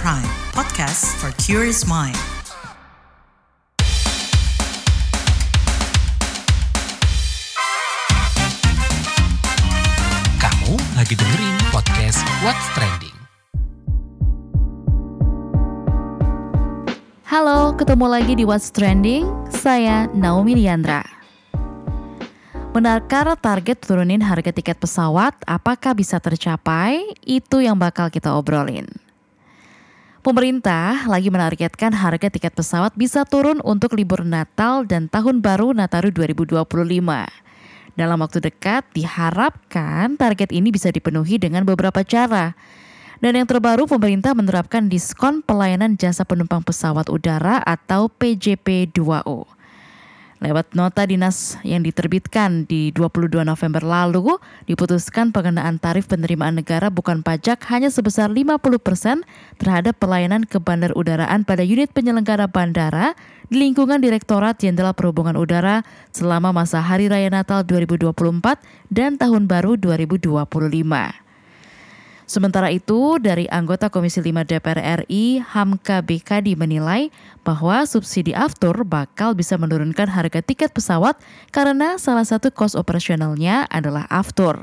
Prime, podcast for curious mind. Kamu lagi dengerin podcast What's Trending. Halo, ketemu lagi di What's Trending. Saya Naomi Liandra. Menakar target turunin harga tiket pesawat, apakah bisa tercapai? Itu yang bakal kita obrolin. Pemerintah lagi menargetkan harga tiket pesawat bisa turun untuk libur Natal dan Tahun Baru Nataru 2025. Dalam waktu dekat diharapkan target ini bisa dipenuhi dengan beberapa cara. Dan yang terbaru, pemerintah menerapkan diskon pelayanan jasa penumpang pesawat udara atau PJP 2O. Lewat nota dinas yang diterbitkan di 22 November lalu, diputuskan pengenaan tarif penerimaan negara bukan pajak hanya sebesar 50% terhadap pelayanan kebandarudaraan pada unit penyelenggara bandara di lingkungan Direktorat Jenderal Perhubungan Udara selama masa Hari Raya Natal 2024 dan Tahun Baru 2025. Sementara itu, dari anggota Komisi 5 DPR RI, Hamka Bekadi menilai bahwa subsidi aftur bakal bisa menurunkan harga tiket pesawat karena salah satu kos operasionalnya adalah aftur.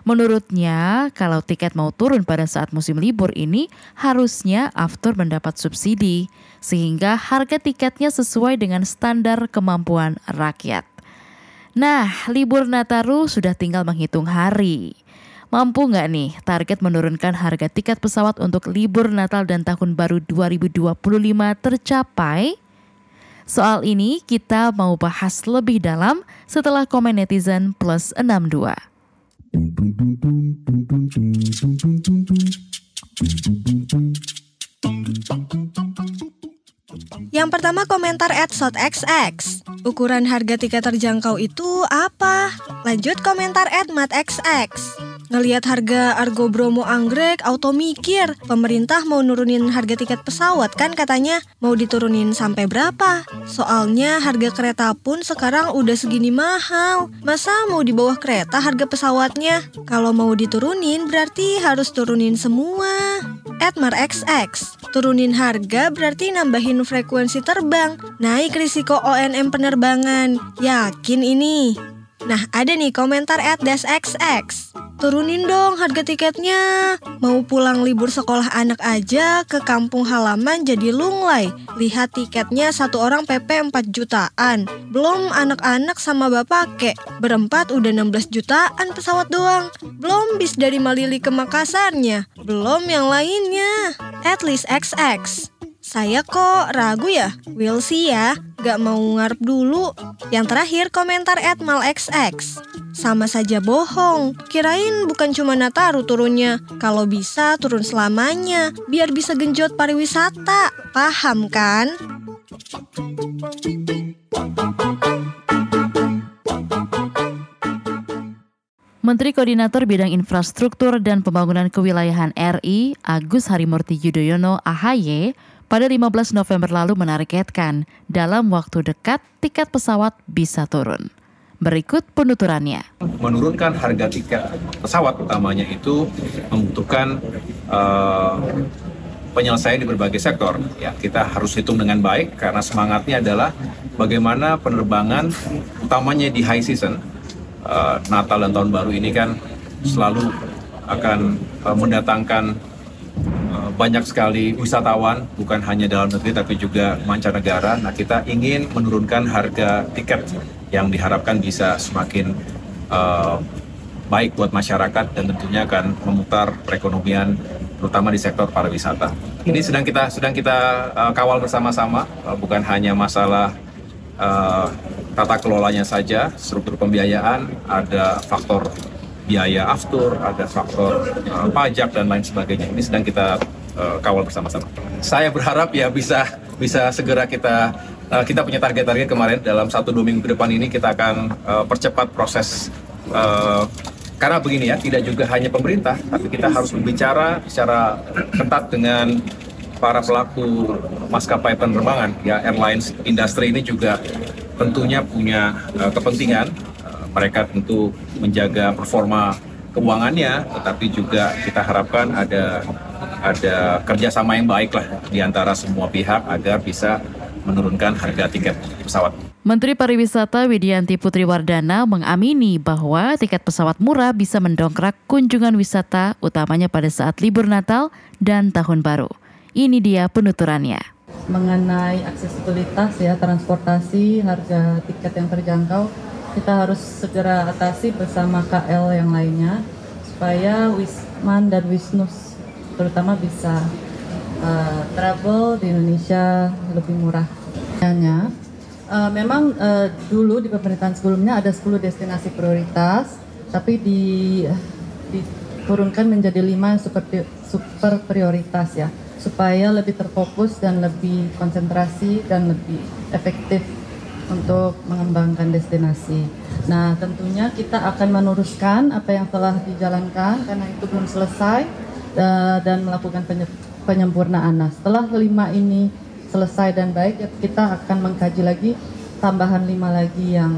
Menurutnya, kalau tiket mau turun pada saat musim libur ini, harusnya aftur mendapat subsidi, sehingga harga tiketnya sesuai dengan standar kemampuan rakyat. Nah, libur Nataru sudah tinggal menghitung hari. Mampu nggak nih target menurunkan harga tiket pesawat untuk libur Natal dan Tahun Baru 2025 tercapai? Soal ini kita mau bahas lebih dalam setelah komen netizen plus 62. Yang pertama komentar @sotxx. Ukuran harga tiket terjangkau itu apa? Lanjut komentar @matxx. Ngelihat harga Argo Bromo anggrek, auto mikir, pemerintah mau nurunin harga tiket pesawat kan katanya, mau diturunin sampai berapa? Soalnya harga kereta pun sekarang udah segini mahal, masa mau di bawah kereta harga pesawatnya? Kalau mau diturunin berarti harus turunin semua. @marxx, turunin harga berarti nambahin frekuensi terbang, naik risiko ONM penerbangan, yakin ini? Nah, ada nih komentar @dasxx. Turunin dong harga tiketnya. Mau pulang libur sekolah anak aja ke kampung halaman jadi lunglai. Lihat tiketnya satu orang PP 4 jutaan. Belum anak-anak sama bapak kek. Berempat udah 16 jutaan pesawat doang. Belum bis dari Malili ke Makassarnya. Belum yang lainnya. @listxx. Saya kok ragu ya, we'll see ya, gak mau ngarep dulu. Yang terakhir komentar @malxx. Sama saja bohong, kirain bukan cuma Nataru turunnya. Kalau bisa turun selamanya, biar bisa genjot pariwisata, paham kan? Menteri Koordinator Bidang Infrastruktur dan Pembangunan Kewilayahan RI, Agus Harimurti Yudhoyono (AHY), pada 15 November lalu menargetkan dalam waktu dekat tiket pesawat bisa turun. Berikut penuturannya. Menurunkan harga tiket pesawat utamanya itu membutuhkan penyelesaian di berbagai sektor. Ya, kita harus hitung dengan baik karena semangatnya adalah bagaimana penerbangan utamanya di high season. Natal dan Tahun Baru ini kan selalu akan mendatangkan banyak sekali wisatawan, bukan hanya dalam negeri tapi juga mancanegara. Nah, kita ingin menurunkan harga tiket yang diharapkan bisa semakin baik buat masyarakat dan tentunya akan memutar perekonomian terutama di sektor pariwisata. Ini sedang kita kawal bersama-sama, bukan hanya masalah tata kelolanya saja, struktur pembiayaan, ada faktor biaya aftur, ada faktor pajak dan lain sebagainya. Ini sedang kita kawal bersama-sama. Saya berharap ya bisa segera kita punya target-target kemarin dalam 1-2 minggu ke depan ini kita akan percepat proses karena begini ya, tidak juga hanya pemerintah, tapi kita harus berbicara secara ketat dengan para pelaku maskapai penerbangan. Ya, airlines industri ini juga tentunya punya kepentingan. Mereka tentu menjaga performa keuangannya, tetapi juga kita harapkan ada kerjasama yang baik lah di antara semua pihak agar bisa menurunkan harga tiket pesawat. Menteri Pariwisata Widianti Putriwardana mengamini bahwa tiket pesawat murah bisa mendongkrak kunjungan wisata, utamanya pada saat libur Natal dan Tahun Baru. Ini dia penuturannya. Mengenai aksesibilitas ya, transportasi, harga tiket yang terjangkau, kita harus segera atasi bersama KL yang lainnya supaya Wisman dan Wisnus terutama bisa travel di Indonesia lebih murah. Memang dulu di pemerintahan sebelumnya ada 10 destinasi prioritas, tapi diturunkan menjadi 5 super prioritas ya, supaya lebih terfokus dan lebih konsentrasi dan lebih efektif untuk mengembangkan destinasi. Nah, tentunya kita akan meneruskan apa yang telah dijalankan karena itu belum selesai dan melakukan penyempurnaan. Nah, setelah 5 ini selesai dan baik, ya kita akan mengkaji lagi tambahan 5 lagi yang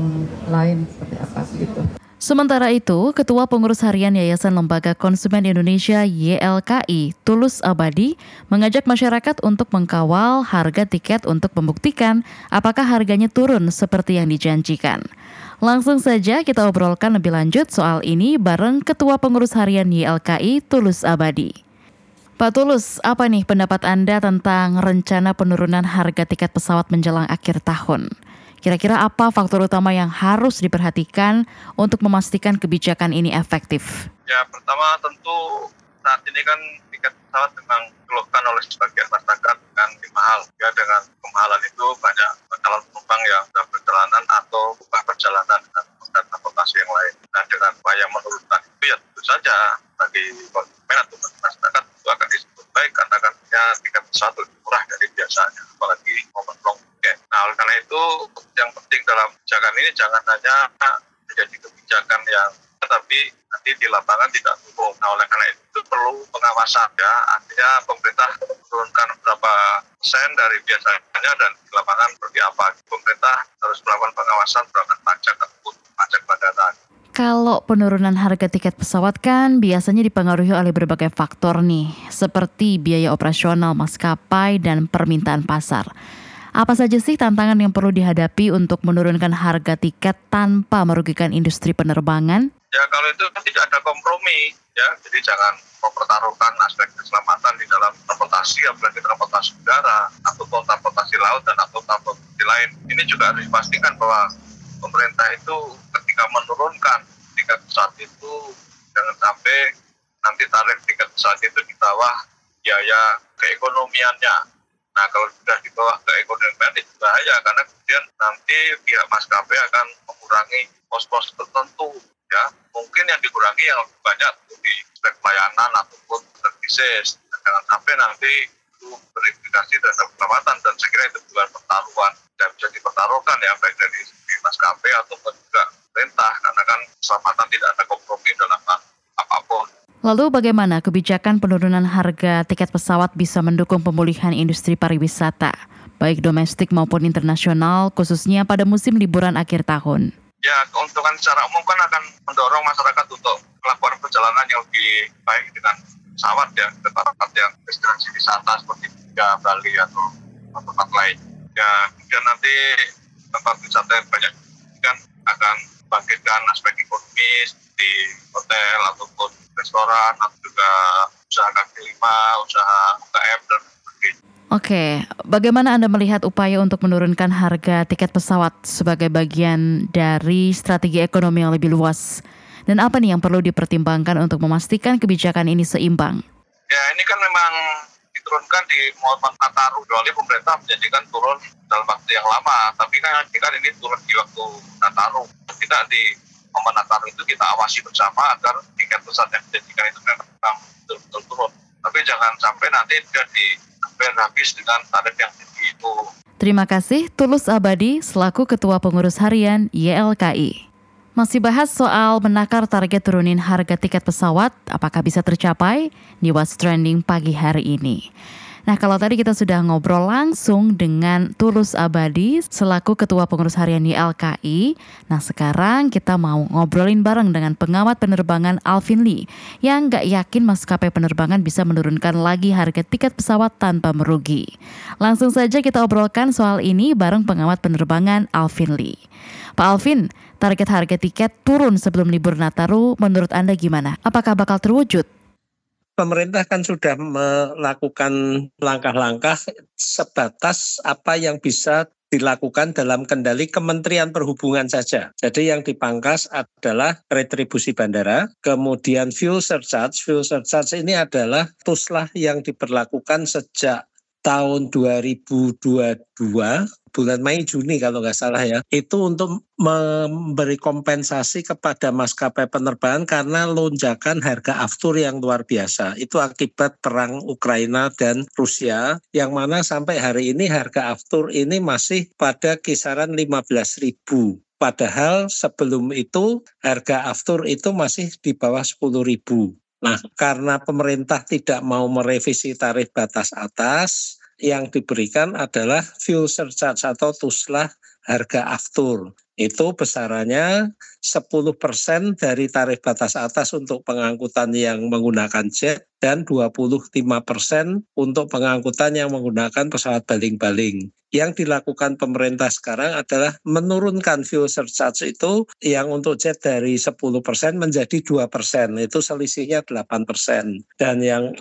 lain seperti apa gitu. Sementara itu, Ketua Pengurus Harian Yayasan Lembaga Konsumen Indonesia YLKI, Tulus Abadi, mengajak masyarakat untuk mengkawal harga tiket untuk membuktikan apakah harganya turun seperti yang dijanjikan. Langsung saja kita obrolkan lebih lanjut soal ini bareng Ketua Pengurus Harian YLKI, Tulus Abadi. Pak Tulus, apa nih pendapat Anda tentang rencana penurunan harga tiket pesawat menjelang akhir tahun? Kira-kira apa faktor utama yang harus diperhatikan untuk memastikan kebijakan ini efektif? Ya, pertama tentu saat ini kan tiket pesawat memang dikeluhkan oleh sebagian masyarakat dengan mahal. Ya, dengan kemahalan itu banyak calon penumpang yang sudah perjalanan atau buka perjalanan dengan transportasi yang lain. Nah, dengan upaya menurunkan itu ya tentu saja bagi konsumen atau masyarakat itu akan disebut baik karena kan ya tiket pesawat lebih murah dari biasanya, apalagi momen long weekend. Nah, oleh karena itu yang penting dalam kebijakan ini jangan hanya menjadi kebijakan yang tetapi nanti di lapangan tidak turun. Nah, oleh karena itu perlu pengawasan ya, artinya pemerintah menurunkan berapa persen dari biasanya dan di lapangan seperti apa. Pemerintah harus melakukan pengawasan terhadap pajak ataupun pajak badan. Kalau penurunan harga tiket pesawat kan biasanya dipengaruhi oleh berbagai faktor nih, seperti biaya operasional maskapai dan permintaan pasar. Apa saja sih tantangan yang perlu dihadapi untuk menurunkan harga tiket tanpa merugikan industri penerbangan? Ya, kalau itu tidak ada kompromi ya, jadi jangan mempertaruhkan aspek keselamatan di dalam transportasi, apalagi transportasi udara, ataupun transportasi laut dan atau transportasi lain. Ini juga harus dipastikan bahwa pemerintah itu ketika menurunkan tiket pesawat itu jangan sampai nanti tarif tiket pesawat itu di bawah biaya keekonomiannya. Nah, kalau sudah di bawah keekonomian itu bahaya karena kemudian nanti pihak maskapai akan mengurangi pos-pos tertentu ya. Mungkin yang dikurangi yang lebih banyak di aspek pelayanan ataupun services. Jangan sampai nanti itu berimplikasi terhadap keselamatan dan saya kira itu bukan pertaruhan. Tidak bisa dipertaruhkan ya baik dari maskapai ataupun juga pemerintah karena kan keselamatan tidak ada kompromi dalam apapun. Lalu bagaimana kebijakan penurunan harga tiket pesawat bisa mendukung pemulihan industri pariwisata, baik domestik maupun internasional, khususnya pada musim liburan akhir tahun? Ya, keuntungan secara umum kan akan mendorong masyarakat untuk melakukan perjalanan yang lebih baik dengan pesawat ya, ke tempat yang destinasi wisata seperti Bali atau tempat lain. Ya, kemudian nanti tempat wisata yang banyak kan akan bangkitkan aspek ekonomis di hotel ataupun restoran atau juga usaha kaki lima, usaha UKM dan sebagainya. Oke, bagaimana Anda melihat upaya untuk menurunkan harga tiket pesawat sebagai bagian dari strategi ekonomi yang lebih luas? Dan apa nih yang perlu dipertimbangkan untuk memastikan kebijakan ini seimbang? Ya, ini kan memang diturunkan di momen Nataru, kecuali pemerintah menjanjikan turun dalam waktu yang lama, tapi kan ini turun di waktu Nataru. Tidak di momen Nataru itu kita awasi bersama agar tiket pesawat yang dijanjikan itu memang betul-betul turun. Tapi jangan sampai nanti jadi habis dengan tarif yang tinggi itu. Terima kasih Tulus Abadi selaku Ketua Pengurus Harian YLKI. Masih bahas soal menakar target turunin harga tiket pesawat, apakah bisa tercapai? Di What's Trending pagi hari ini. Nah, kalau tadi kita sudah ngobrol langsung dengan Tulus Abadi selaku Ketua Pengurus Harian YLKI. Nah, sekarang kita mau ngobrolin bareng dengan pengamat penerbangan Alvin Lee yang nggak yakin maskapai penerbangan bisa menurunkan lagi harga tiket pesawat tanpa merugi. Langsung saja kita obrolkan soal ini bareng pengamat penerbangan Alvin Lee. Pak Alvin, target harga tiket turun sebelum libur Nataru menurut Anda gimana? Apakah bakal terwujud? Pemerintah kan sudah melakukan langkah-langkah sebatas apa yang bisa dilakukan dalam kendali Kementerian Perhubungan saja. Jadi yang dipangkas adalah retribusi bandara, kemudian fuel surcharge. Fuel surcharge ini adalah tuslah yang diberlakukan sejak tahun 2022, bulan Mei Juni kalau nggak salah ya, itu untuk memberi kompensasi kepada maskapai penerbangan karena lonjakan harga aftur yang luar biasa. Itu akibat perang Ukraina dan Rusia, yang mana sampai hari ini harga aftur ini masih pada kisaran 15.000. Padahal sebelum itu harga aftur itu masih di bawah 10.000. Nah, karena pemerintah tidak mau merevisi tarif batas atas, yang diberikan adalah fuel surcharge atau tuslah harga aftur. Itu besarannya 10% dari tarif batas atas untuk pengangkutan yang menggunakan jet dan 25% untuk pengangkutan yang menggunakan pesawat baling-baling. Yang dilakukan pemerintah sekarang adalah menurunkan fuel surcharge itu yang untuk jet dari 10% menjadi 2%. Itu selisihnya 8%. Dan yang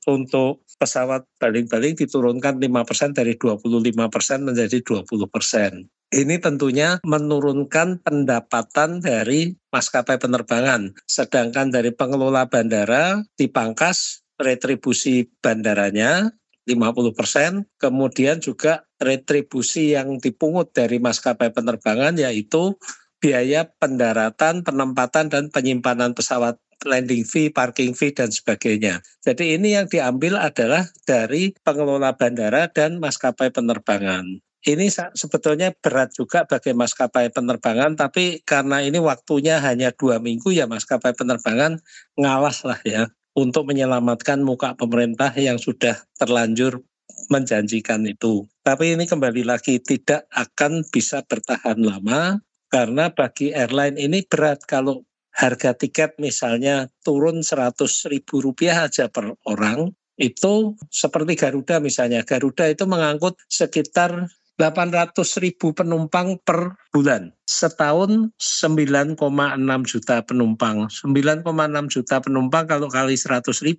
untuk pesawat baling-baling diturunkan 5% dari 25% menjadi 20%. Ini tentunya menurunkan pendapatan dari maskapai penerbangan. Sedangkan dari pengelola bandara dipangkas retribusi bandaranya 50%, kemudian juga retribusi yang dipungut dari maskapai penerbangan yaitu biaya pendaratan, penempatan, dan penyimpanan pesawat, landing fee, parking fee, dan sebagainya. Jadi ini yang diambil adalah dari pengelola bandara dan maskapai penerbangan. Ini sebetulnya berat juga bagi maskapai penerbangan, tapi karena ini waktunya hanya 2 minggu ya maskapai penerbangan ngalah lah ya untuk menyelamatkan muka pemerintah yang sudah terlanjur menjanjikan itu. Tapi ini kembali lagi tidak akan bisa bertahan lama karena bagi airline ini berat kalau harga tiket misalnya turun Rp100.000 aja per orang, itu seperti Garuda misalnya. Garuda itu mengangkut sekitar 800.000 penumpang per bulan. Setahun 9,6 juta penumpang. 9,6 juta penumpang kalau kali 100.000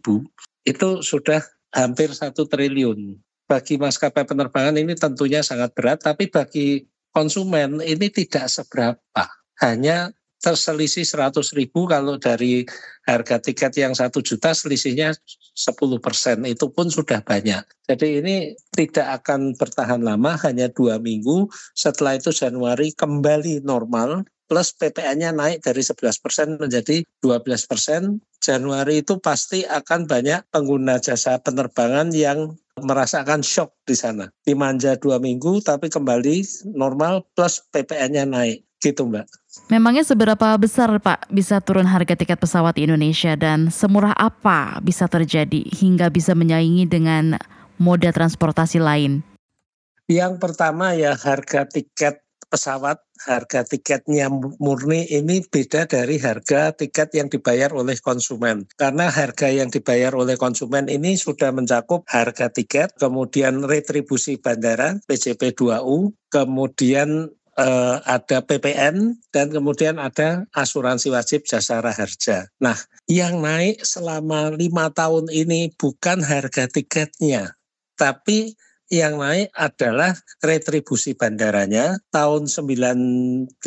itu sudah hampir 1 triliun. Bagi maskapai penerbangan ini tentunya sangat berat, tapi bagi konsumen ini tidak seberapa. Hanya terselisih 100.000 kalau dari harga tiket yang 1 juta selisihnya 10%, itu pun sudah banyak. Jadi ini tidak akan bertahan lama, hanya 2 minggu. Setelah itu Januari kembali normal, plus PPN-nya naik dari 11% menjadi 12%. Januari itu pasti akan banyak pengguna jasa penerbangan yang merasakan shock di sana. Dimanja 2 minggu tapi kembali normal plus PPN-nya naik. Gitu Mbak. Memangnya seberapa besar Pak bisa turun harga tiket pesawat di Indonesia dan semurah apa bisa terjadi hingga bisa menyaingi dengan moda transportasi lain? Yang pertama ya harga tiket pesawat, harga tiketnya murni ini beda dari harga tiket yang dibayar oleh konsumen. Karena harga yang dibayar oleh konsumen ini sudah mencakup harga tiket, kemudian retribusi bandara, PJP 2U, kemudian ada PPN, dan kemudian ada asuransi wajib jasara harja. Nah, yang naik selama 5 tahun ini bukan harga tiketnya, tapi yang naik adalah retribusi bandaranya. Tahun 2019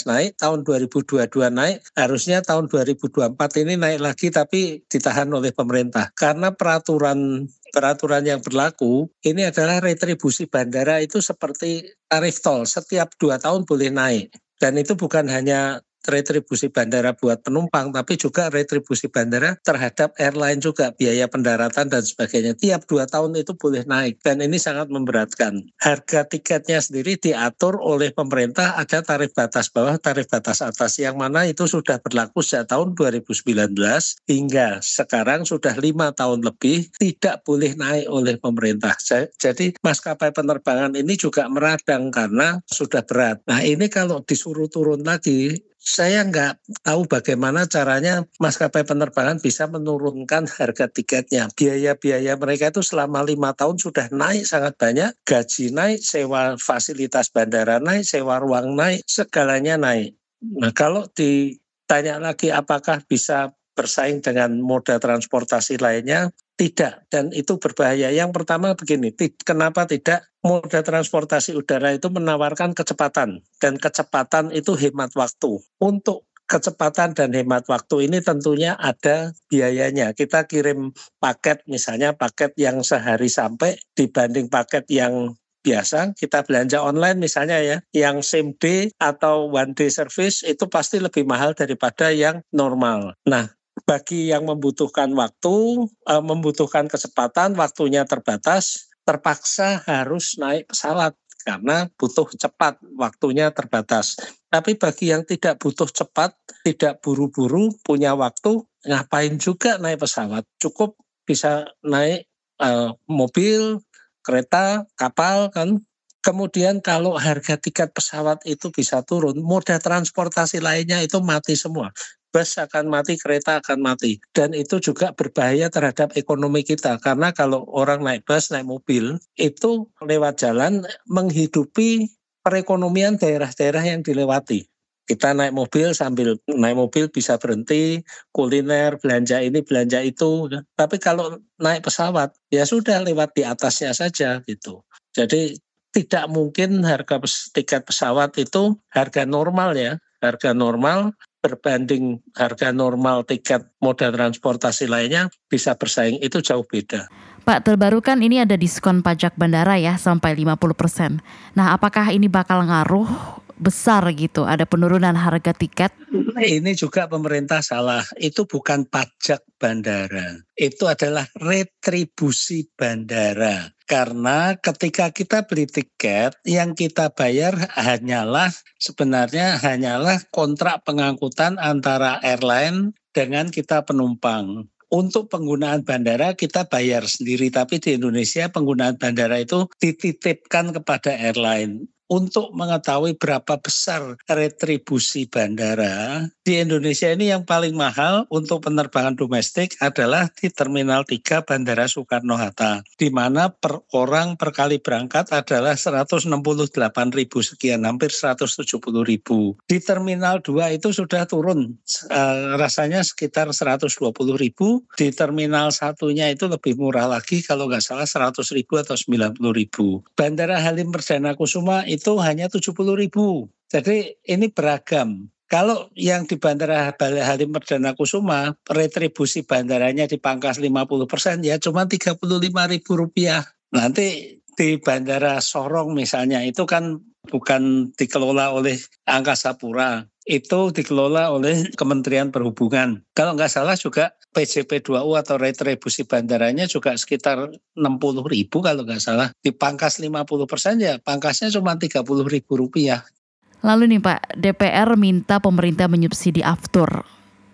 naik, tahun 2022 naik, harusnya tahun 2024 ini naik lagi tapi ditahan oleh pemerintah. Karena peraturan yang berlaku ini adalah retribusi bandara itu seperti tarif tol, setiap 2 tahun boleh naik. Dan itu bukan hanya retribusi bandara buat penumpang, tapi juga retribusi bandara terhadap airline juga, biaya pendaratan dan sebagainya. Tiap 2 tahun itu boleh naik, dan ini sangat memberatkan. Harga tiketnya sendiri diatur oleh pemerintah, ada tarif batas bawah, tarif batas atas, yang mana itu sudah berlaku sejak tahun 2019 hingga sekarang sudah 5 tahun lebih tidak boleh naik oleh pemerintah. Jadi maskapai penerbangan ini juga meradang karena sudah berat. Nah ini kalau disuruh turun lagi, saya nggak tahu bagaimana caranya maskapai penerbangan bisa menurunkan harga tiketnya. Biaya-biaya mereka itu selama 5 tahun sudah naik sangat banyak. Gaji naik, sewa fasilitas bandara naik, sewa ruang naik, segalanya naik. Nah kalau ditanya lagi apakah bisa bersaing dengan moda transportasi lainnya, tidak, dan itu berbahaya. Yang pertama begini, kenapa tidak? Moda transportasi udara itu menawarkan kecepatan, dan kecepatan itu hemat waktu. Untuk kecepatan dan hemat waktu ini tentunya ada biayanya. Kita kirim paket, misalnya paket yang sehari sampai dibanding paket yang biasa, kita belanja online misalnya ya, yang same day atau one day service itu pasti lebih mahal daripada yang normal. Nah, bagi yang membutuhkan waktu, membutuhkan kecepatan, waktunya terbatas, terpaksa harus naik pesawat karena butuh cepat, waktunya terbatas. Tapi bagi yang tidak butuh cepat, tidak buru-buru, punya waktu, ngapain juga naik pesawat? Cukup bisa naik mobil, kereta, kapal kan. Kemudian kalau harga tiket pesawat itu bisa turun, moda transportasi lainnya itu mati semua. Bus akan mati, kereta akan mati. Dan itu juga berbahaya terhadap ekonomi kita. Karena kalau orang naik bus, naik mobil, itu lewat jalan menghidupi perekonomian daerah-daerah yang dilewati. Kita naik mobil, sambil naik mobil bisa berhenti, kuliner, belanja ini, belanja itu. Tapi kalau naik pesawat, ya sudah lewat di atasnya saja gitu. Jadi tidak mungkin harga tiket pesawat itu harga normal ya. Harga normal berbanding harga normal tiket moda transportasi lainnya bisa bersaing, itu jauh beda. Pak, terbaru kan ini ada diskon pajak bandara ya sampai 50%. Nah, apakah ini bakal ngaruh besar gitu, ada penurunan harga tiket? Ini juga pemerintah salah, itu bukan pajak bandara, itu adalah retribusi bandara. Karena ketika kita beli tiket, yang kita bayar sebenarnya hanyalah kontrak pengangkutan antara airline dengan kita penumpang. Untuk penggunaan bandara kita bayar sendiri, tapi di Indonesia penggunaan bandara itu dititipkan kepada airline. Untuk mengetahui berapa besar retribusi bandara, di Indonesia ini yang paling mahal untuk penerbangan domestik adalah di Terminal 3 Bandara Soekarno-Hatta, di mana per orang per kali berangkat adalah 168.000 sekian, hampir 170.000. Di Terminal 2 itu sudah turun, rasanya sekitar 120.000. Di Terminal 1-nya itu lebih murah lagi, kalau nggak salah 100.000 atau 90.000. Bandara Halim Perdana Kusuma itu hanya 70.000. Jadi ini beragam. Kalau yang di Bandara Halim Perdana Kusuma, retribusi bandaranya dipangkas 50%, ya cuma Rp35.000. Nanti di Bandara Sorong misalnya, itu kan bukan dikelola oleh Angkasa Pura, itu dikelola oleh Kementerian Perhubungan. Kalau nggak salah juga PJP2U atau retribusi bandaranya juga sekitar 60.000 kalau nggak salah. Dipangkas 50%, ya pangkasnya cuma Rp30.000. Lalu nih Pak, DPR minta pemerintah menyubsidi aftur.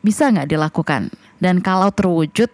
Bisa nggak dilakukan? Dan kalau terwujud,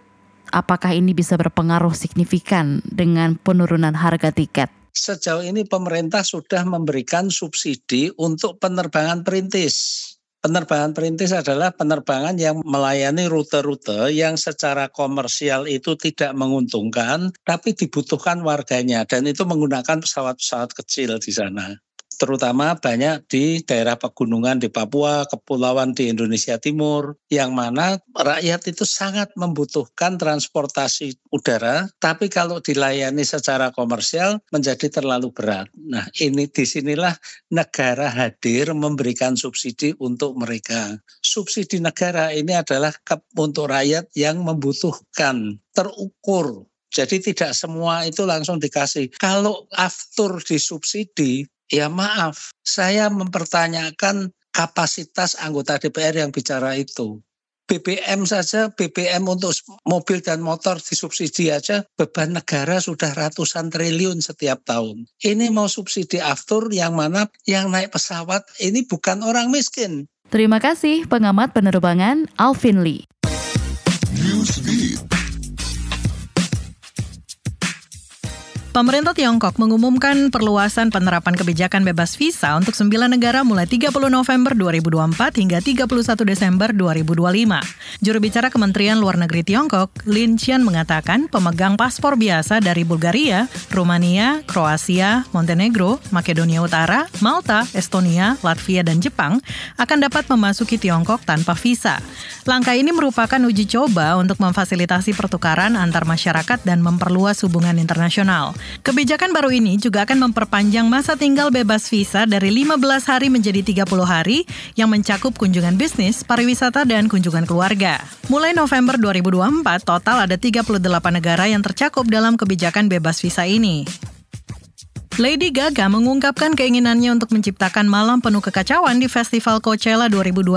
apakah ini bisa berpengaruh signifikan dengan penurunan harga tiket? Sejauh ini pemerintah sudah memberikan subsidi untuk penerbangan perintis. Penerbangan perintis adalah penerbangan yang melayani rute-rute yang secara komersial itu tidak menguntungkan, tapi dibutuhkan warganya, dan itu menggunakan pesawat-pesawat kecil di sana. Terutama banyak di daerah pegunungan di Papua, kepulauan di Indonesia Timur, yang mana rakyat itu sangat membutuhkan transportasi udara, tapi kalau dilayani secara komersial menjadi terlalu berat. Nah, disinilah negara hadir memberikan subsidi untuk mereka. Subsidi negara ini adalah untuk rakyat yang membutuhkan, terukur. Jadi tidak semua itu langsung dikasih. Kalau aftur disubsidi, ya maaf, saya mempertanyakan kapasitas anggota DPR yang bicara itu. BBM saja, BBM untuk mobil dan motor disubsidi aja, beban negara sudah ratusan triliun setiap tahun. Ini mau subsidi aftur yang mana yang naik pesawat ini bukan orang miskin. Terima kasih pengamat penerbangan Alvin Lee. Pemerintah Tiongkok mengumumkan perluasan penerapan kebijakan bebas visa untuk 9 negara mulai 30 November 2024 hingga 31 Desember 2025. Juru bicara Kementerian Luar Negeri Tiongkok, Lin Qian mengatakan pemegang paspor biasa dari Bulgaria, Rumania, Kroasia, Montenegro, Makedonia Utara, Malta, Estonia, Latvia, dan Jepang akan dapat memasuki Tiongkok tanpa visa. Langkah ini merupakan uji coba untuk memfasilitasi pertukaran antar masyarakat dan memperluas hubungan internasional. Kebijakan baru ini juga akan memperpanjang masa tinggal bebas visa dari 15 hari menjadi 30 hari yang mencakup kunjungan bisnis, pariwisata, dan kunjungan keluarga. Mulai November 2024, total ada 38 negara yang tercakup dalam kebijakan bebas visa ini. Lady Gaga mengungkapkan keinginannya untuk menciptakan malam penuh kekacauan di Festival Coachella 2025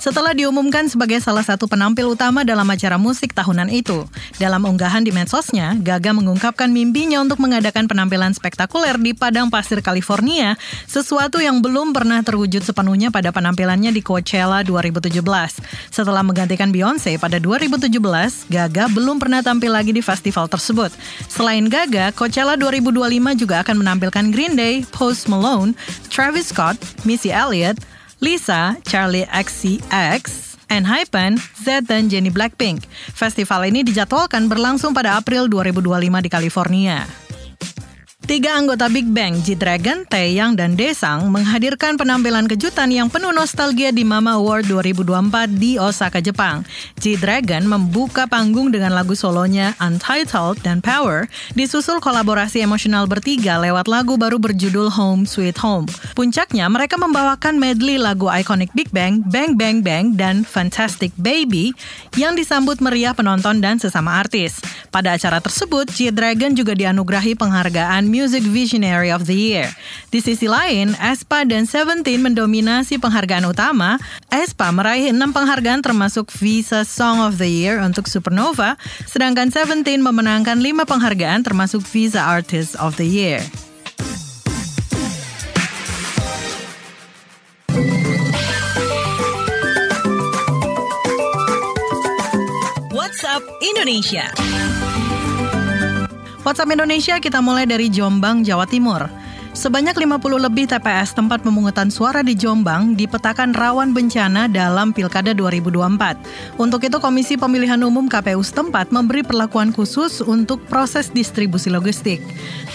setelah diumumkan sebagai salah satu penampil utama dalam acara musik tahunan itu. Dalam unggahan di medsosnya, Gaga mengungkapkan mimpinya untuk mengadakan penampilan spektakuler di padang pasir California, sesuatu yang belum pernah terwujud sepenuhnya pada penampilannya di Coachella 2017. Setelah menggantikan Beyoncé pada 2017, Gaga belum pernah tampil lagi di festival tersebut. Selain Gaga, Coachella 2025 juga akan menampilkan Green Day, Post Malone, Travis Scott, Missy Elliott, Lisa, Charlie XCX, ENHYPEN, Z, dan Jennie Blackpink. Festival ini dijadwalkan berlangsung pada April 2025 di California. 3 anggota Big Bang, G-Dragon, Taeyang, dan Daesung menghadirkan penampilan kejutan yang penuh nostalgia di Mama Award 2024 di Osaka, Jepang. G-Dragon membuka panggung dengan lagu solonya Untitled dan Power, disusul kolaborasi emosional bertiga lewat lagu baru berjudul Home Sweet Home. Puncaknya, mereka membawakan medley lagu ikonik Big Bang, Bang Bang Bang, dan Fantastic Baby yang disambut meriah penonton dan sesama artis. Pada acara tersebut, G-Dragon juga dianugerahi penghargaan Music Visionary of the Year. Di sisi lain, aespa dan Seventeen mendominasi penghargaan utama. aespa meraih 6 penghargaan termasuk Visa Song of the Year untuk Supernova, sedangkan Seventeen memenangkan 5 penghargaan termasuk Visa Artist of the Year. WhatsApp Indonesia. WhatsApp Indonesia kita mulai dari Jombang, Jawa Timur. Sebanyak 50 lebih TPS tempat pemungutan suara di Jombang dipetakan rawan bencana dalam Pilkada 2024. Untuk itu Komisi Pemilihan Umum KPU setempat memberi perlakuan khusus untuk proses distribusi logistik.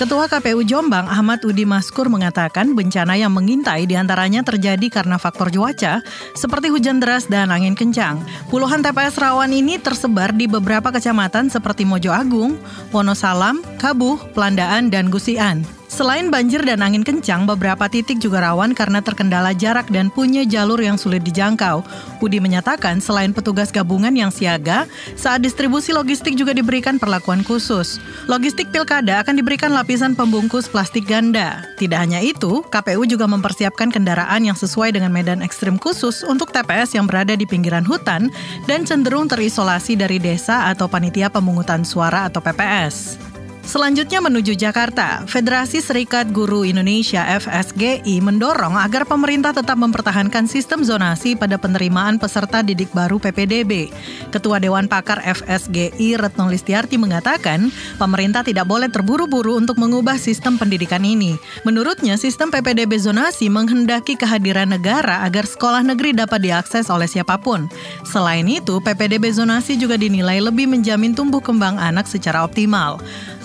Ketua KPU Jombang Ahmad Udi Maskur mengatakan bencana yang mengintai diantaranya terjadi karena faktor cuaca seperti hujan deras dan angin kencang. Puluhan TPS rawan ini tersebar di beberapa kecamatan seperti Mojo Agung, Wonosalam, Kabuh, Pelandaan, dan Gusian. Selain banjir dan angin kencang, beberapa titik juga rawan karena terkendala jarak dan punya jalur yang sulit dijangkau. Udi menyatakan selain petugas gabungan yang siaga, saat distribusi logistik juga diberikan perlakuan khusus. Logistik pilkada akan diberikan lapisan pembungkus plastik ganda. Tidak hanya itu, KPU juga mempersiapkan kendaraan yang sesuai dengan medan ekstrim khusus untuk TPS yang berada di pinggiran hutan dan cenderung terisolasi dari desa atau panitia pemungutan suara atau PPS. Selanjutnya menuju Jakarta, Federasi Serikat Guru Indonesia FSGI mendorong agar pemerintah tetap mempertahankan sistem zonasi pada penerimaan peserta didik baru PPDB. Ketua Dewan Pakar FSGI Retno Listiarti mengatakan, pemerintah tidak boleh terburu-buru untuk mengubah sistem pendidikan ini. Menurutnya, sistem PPDB zonasi menghendaki kehadiran negara agar sekolah negeri dapat diakses oleh siapapun. Selain itu, PPDB zonasi juga dinilai lebih menjamin tumbuh kembang anak secara optimal.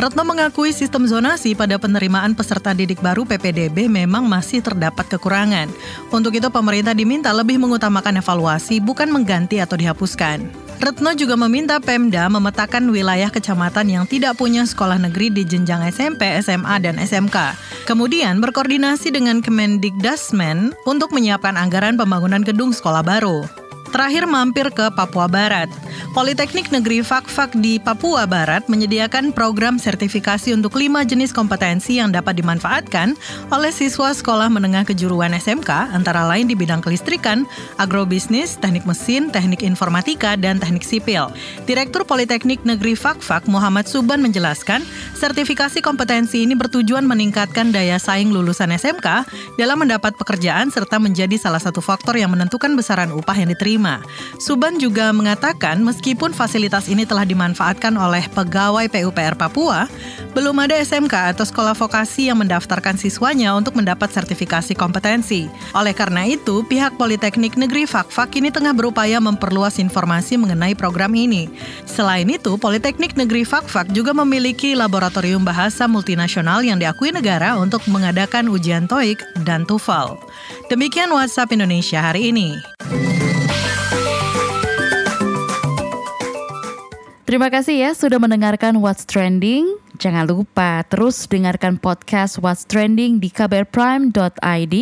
Retno mengakui sistem zonasi pada penerimaan peserta didik baru PPDB memang masih terdapat kekurangan. Untuk itu pemerintah diminta lebih mengutamakan evaluasi bukan mengganti atau dihapuskan. Retno juga meminta Pemda memetakan wilayah kecamatan yang tidak punya sekolah negeri di jenjang SMP, SMA, dan SMK. Kemudian berkoordinasi dengan Kemendikdasmen untuk menyiapkan anggaran pembangunan gedung sekolah baru. Terakhir mampir ke Papua Barat. Politeknik Negeri Fak-Fak di Papua Barat menyediakan program sertifikasi untuk 5 jenis kompetensi yang dapat dimanfaatkan oleh siswa sekolah menengah kejuruan SMK, antara lain di bidang kelistrikan, agrobisnis, teknik mesin, teknik informatika, dan teknik sipil. Direktur Politeknik Negeri Fak-Fak Muhammad Suban menjelaskan, sertifikasi kompetensi ini bertujuan meningkatkan daya saing lulusan SMK dalam mendapat pekerjaan serta menjadi salah satu faktor yang menentukan besaran upah yang diterima. Suban juga mengatakan meskipun fasilitas ini telah dimanfaatkan oleh pegawai PUPR Papua, belum ada SMK atau sekolah vokasi yang mendaftarkan siswanya untuk mendapat sertifikasi kompetensi. Oleh karena itu, pihak Politeknik Negeri Fak-Fak kini tengah berupaya memperluas informasi mengenai program ini. Selain itu, Politeknik Negeri Fak-Fak juga memiliki laboratorium bahasa multinasional yang diakui negara untuk mengadakan ujian TOEIC dan TOEFL. Demikian WhatsApp Indonesia hari ini. Terima kasih ya sudah mendengarkan What's Trending. Jangan lupa terus dengarkan podcast What's Trending di kbrprime.id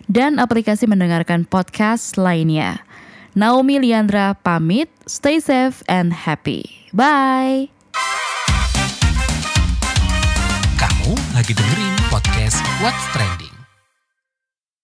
dan aplikasi mendengarkan podcast lainnya. Naomi Liandra pamit, stay safe and happy. Bye! Kamu lagi dengerin podcast What's Trending.